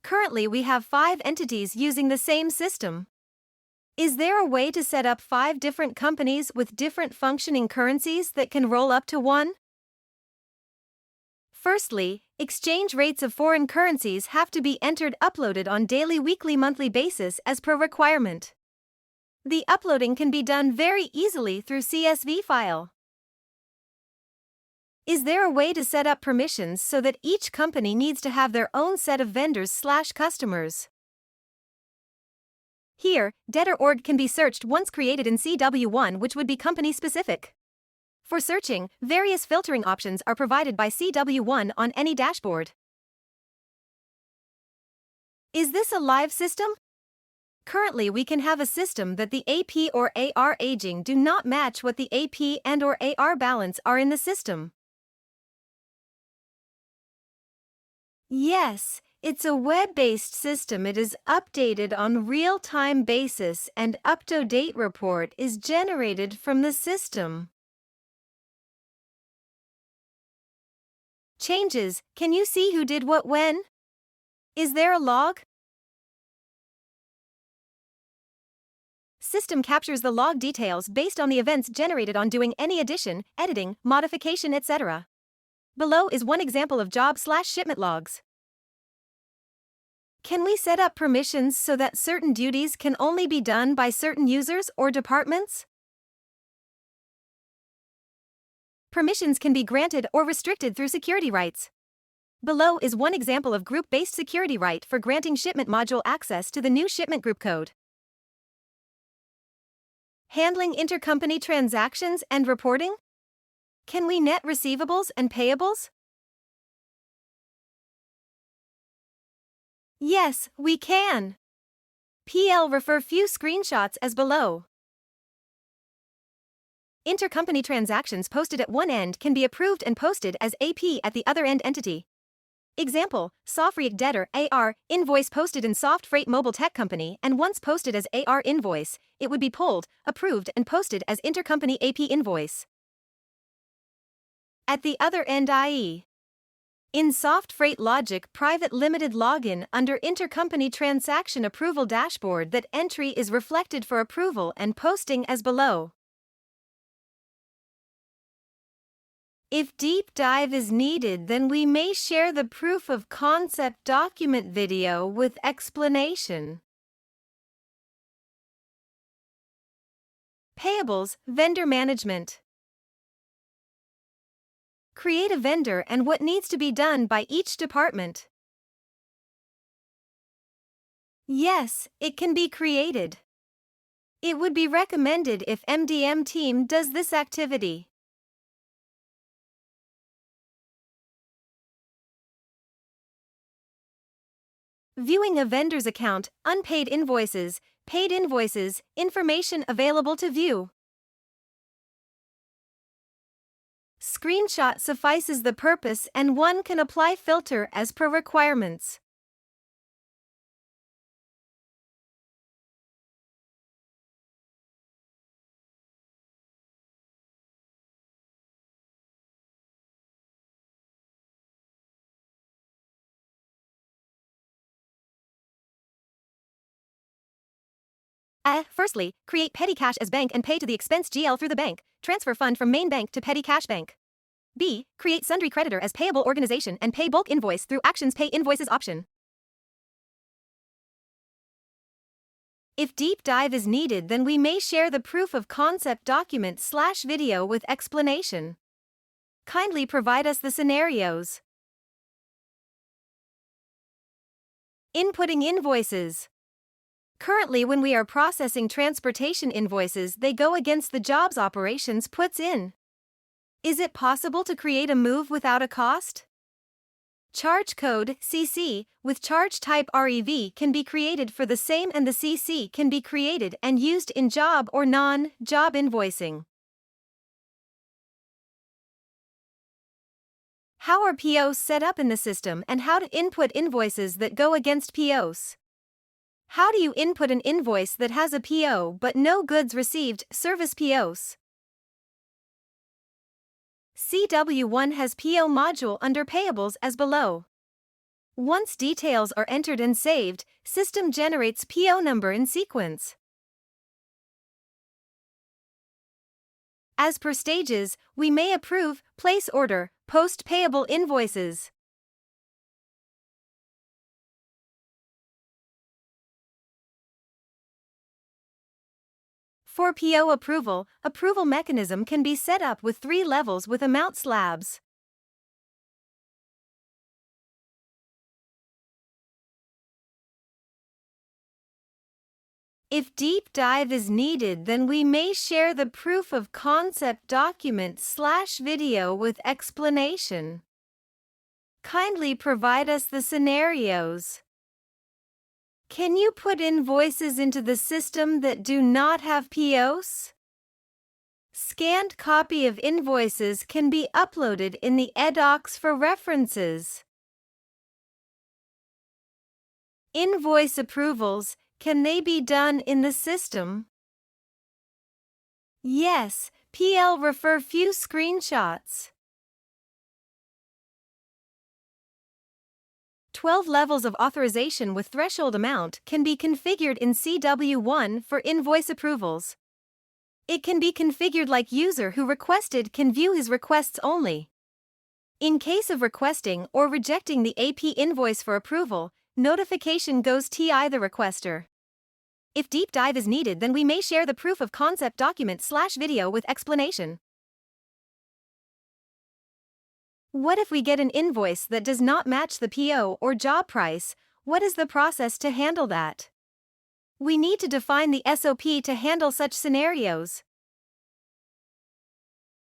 Currently, we have 5 entities using the same system. Is there a way to set up 5 different companies with different functioning currencies that can roll up to 1? Firstly, exchange rates of foreign currencies have to be uploaded on daily, weekly, monthly basis as per requirement. The uploading can be done very easily through CSV file. Is there a way to set up permissions so that each company needs to have their own set of vendors/customers? Here, debtor org can be searched once created in CW1, which would be company specific. For searching, various filtering options are provided by CW1 on any dashboard. Is this a live system? Currently, we can have a system that the AP or AR aging do not match what the AP and/or AR balance are in the system. Yes, it's a web-based system. It is updated on real-time basis and up-to-date report is generated from the system. Changes, can you see who did what when? Is there a log? System captures the log details based on the events generated on doing any addition, editing, modification, etc. Below is one example of job/shipment logs. Can we set up permissions so that certain duties can only be done by certain users or departments? Permissions can be granted or restricted through security rights. Below is one example of group-based security right for granting shipment module access to the new shipment group code. Handling intercompany transactions and reporting? Can we net receivables and payables? Yes, we can. PL refer few screenshots as below. Intercompany transactions posted at one end can be approved and posted as AP at the other end entity. Example, Sofreight debtor AR invoice posted in Soft Freight Mobile Tech Company and once posted as AR invoice, it would be pulled, approved and posted as intercompany AP invoice. At the other end, i.e. in Soft Freight Logic Private Limited login under Intercompany Transaction Approval Dashboard, that entry is reflected for approval and posting as below. If deep dive is needed, then we may share the proof of concept document video with explanation. Payables, vendor management. Create a vendor and what needs to be done by each department. Yes, it can be created. It would be recommended if MDM team does this activity. Viewing a vendor's account, unpaid invoices, paid invoices, information available to view. Screenshot suffices the purpose and one can apply filter as per requirements. Firstly, create petty cash as bank and pay to the expense GL through the bank. Transfer fund from main bank to petty cash bank. B. Create sundry creditor as payable organization and pay bulk invoice through actions pay invoices option. If deep dive is needed, then we may share the proof of concept document/video with explanation. Kindly provide us the scenarios. Inputting invoices. Currently, when we are processing transportation invoices, they go against the jobs operations puts in. Is it possible to create a move without a cost? Charge code CC with charge type REV can be created for the same, and the CC can be created and used in job or non-job invoicing. How are POs set up in the system and how to input invoices that go against POs? How do you input an invoice that has a PO but no goods received, service POs? CW1 has PO module under payables as below. Once details are entered and saved, system generates PO number in sequence. As per stages, we may approve, place order, post payable invoices. For PO approval, approval mechanism can be set up with 3 levels with amount slabs. If deep dive is needed, then we may share the proof of concept document/video with explanation. Kindly provide us the scenarios. Can you put invoices into the system that do not have POs? Scanned copy of invoices can be uploaded in the eDocs for references. Invoice approvals, can they be done in the system? Yes, PL refer few screenshots. 12 levels of authorization with threshold amount can be configured in CW1 for invoice approvals. It can be configured like user who requested can view his requests only. In case of requesting or rejecting the AP invoice for approval, notification goes TI the requester. If deep dive is needed, then we may share the proof of concept document/video with explanation. What if we get an invoice that does not match the PO or job price? What is the process to handle that? We need to define the SOP to handle such scenarios.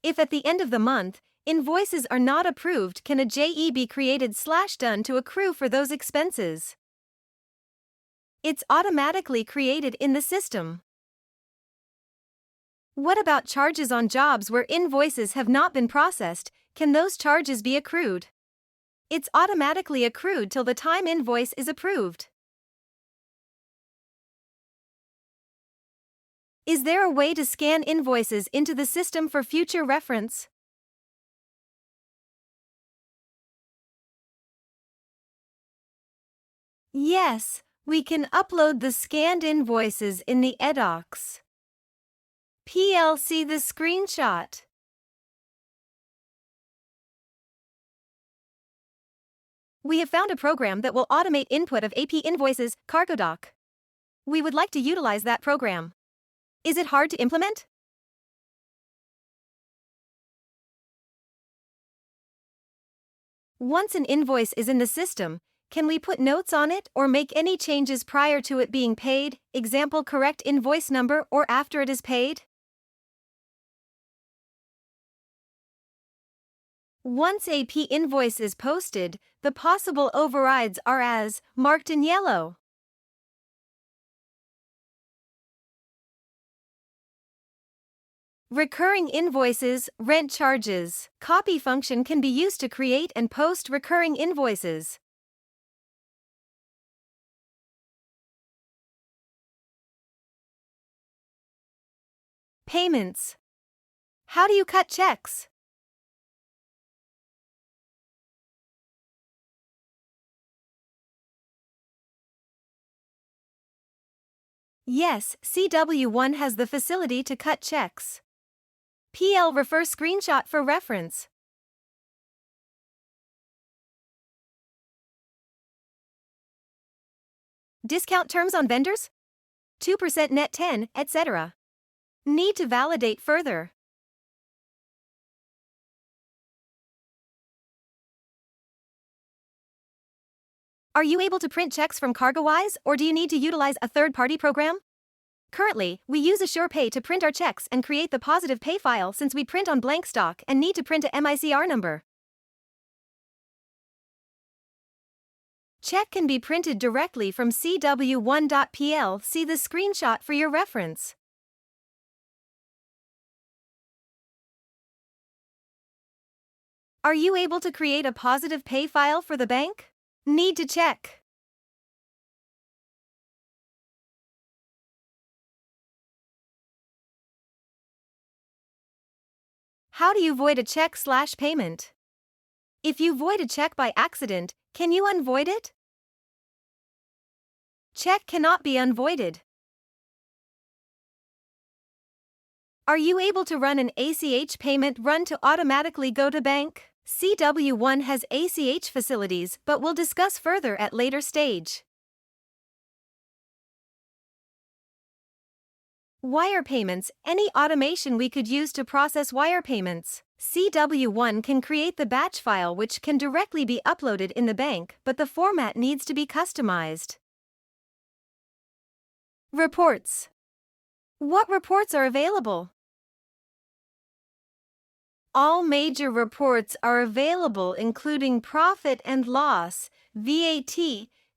If at the end of the month, invoices are not approved, can a JE be created/done to accrue for those expenses? It's automatically created in the system. What about charges on jobs where invoices have not been processed? Can those charges be accrued? It's automatically accrued till the time invoice is approved. Is there a way to scan invoices into the system for future reference? Yes, we can upload the scanned invoices in the eDocs. PLC the screenshot. We have found a program that will automate input of AP invoices, CargoDoc. We would like to utilize that program. Is it hard to implement? Once an invoice is in the system, can we put notes on it or make any changes prior to it being paid, example correct invoice number, or after it is paid? Once AP invoice is posted, the possible overrides are as marked in yellow. Recurring invoices, rent charges. Copy function can be used to create and post recurring invoices. Payments. How do you cut checks? Yes, CW1 has the facility to cut checks. PL refer screenshot for reference. Discount terms on vendors? 2% net 10, etc. Need to validate further. Are you able to print checks from CargoWise, or do you need to utilize a third-party program? Currently, we use AssurePay to print our checks and create the positive pay file since we print on blank stock and need to print a MICR number. Check can be printed directly from CW1.pl. See the screenshot for your reference. Are you able to create a positive pay file for the bank? Need to check. How do you void a check/payment? If you void a check by accident, Can you unvoid it? Check cannot be unvoided. Are you able to run an ACH payment run to automatically go to bank? CW1 has ACH facilities, but we'll discuss further at later stage. Wire payments, any automation we could use to process wire payments. CW1 can create the batch file which can directly be uploaded in the bank, but the format needs to be customized. Reports. What reports are available? All major reports are available, including profit and loss, VAT,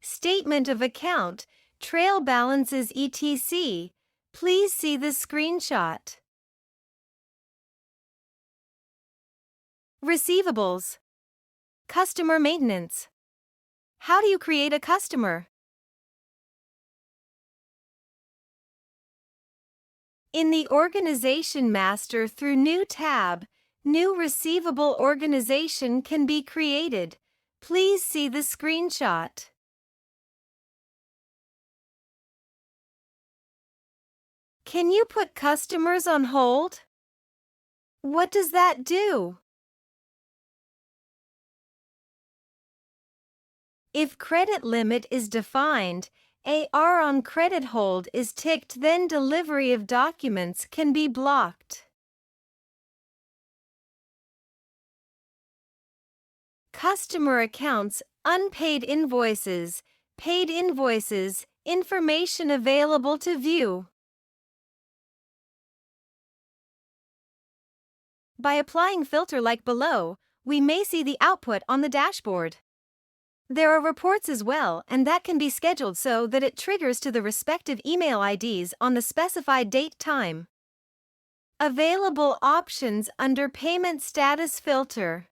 statement of account, trail balances, etc. Please see the screenshot. Receivables. Customer maintenance. How do you create a customer? In the Organization Master through New tab, new receivable organization can be created. Please see the screenshot. Can you put customers on hold? What does that do? If credit limit is defined, AR on credit hold is ticked, then delivery of documents can be blocked. Customer accounts, unpaid invoices, paid invoices, information available to view. By applying filter like below, we may see the output on the dashboard. There are reports as well, and that can be scheduled so that it triggers to the respective email IDs on the specified date time. Available options under Payment Status Filter.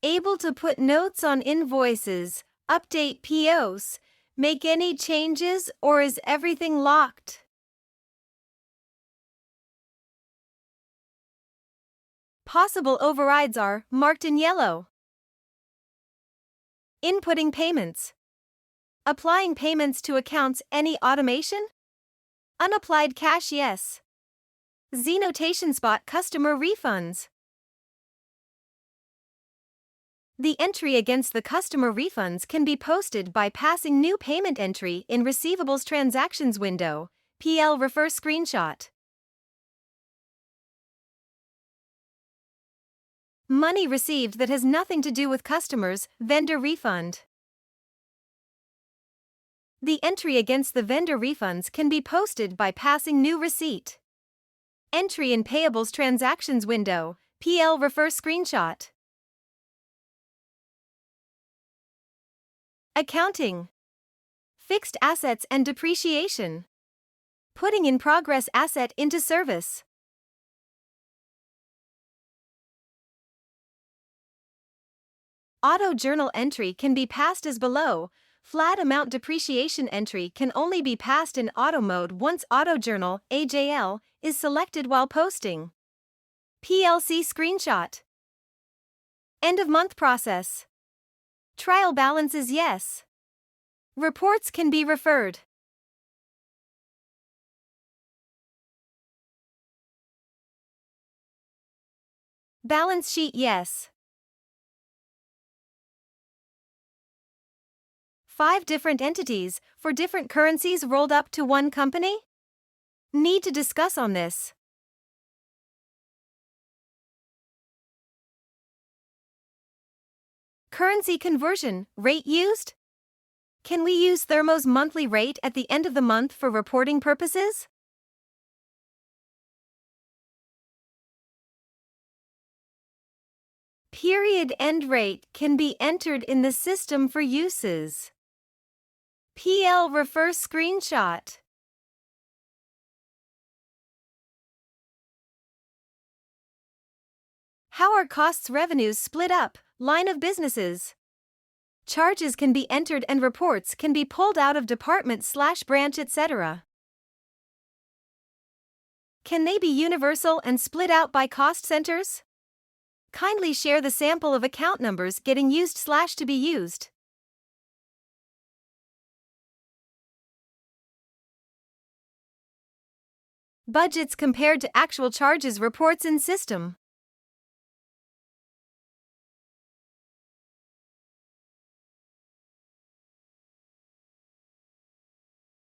Able to put notes on invoices, update POs, make any changes, or is everything locked? Possible overrides are marked in yellow. Inputting payments. Applying payments to accounts, any automation? Unapplied cash, yes. Z notation spot customer refunds. The entry against the customer refunds can be posted by passing new payment entry in Receivables Transactions window, PL refer screenshot. Money received that has nothing to do with customers, vendor refund. The entry against the vendor refunds can be posted by passing new receipt. Entry in Payables Transactions window, PL refer screenshot. Accounting. Fixed assets and depreciation. Putting in progress asset into service. Auto journal entry can be passed as below. Flat amount depreciation entry can only be passed in auto mode once auto journal AJL is selected while posting. PLC screenshot. End of month process. Trial balances, yes. Reports can be referred. Balance sheet, yes. 5 different entities for different currencies rolled up to one company? Need to discuss on this. Currency conversion rate used? Can we use Thermo's monthly rate at the end of the month for reporting purposes? Period end rate can be entered in the system for uses. PL refer screenshot. How are costs revenues split up? Line of businesses. Charges can be entered and reports can be pulled out of department/branch, etc. Can they be universal and split out by cost centers? Kindly share the sample of account numbers getting used / to be used. Budgets compared to actual charges reports in system.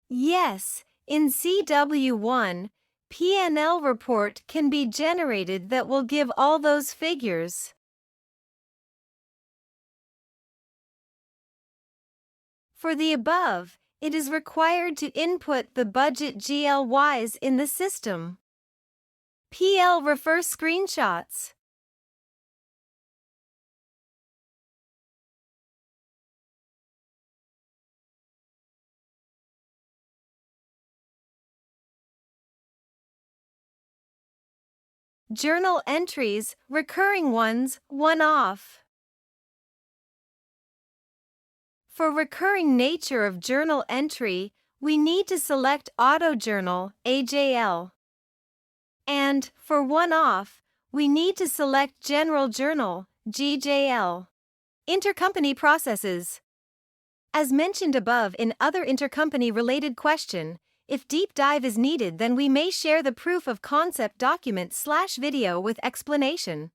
Yes, in CW1, P&L report can be generated that will give all those figures. For the above, it is required to input the budget CL-wise in the system. PL refers screenshots. Journal entries, recurring ones, one-off. For recurring nature of journal entry, we need to select Auto Journal, AJL. And, for one-off, we need to select General Journal, GJL. Intercompany processes. As mentioned above in other intercompany-related question, if deep dive is needed, then we may share the proof of concept document / video with explanation.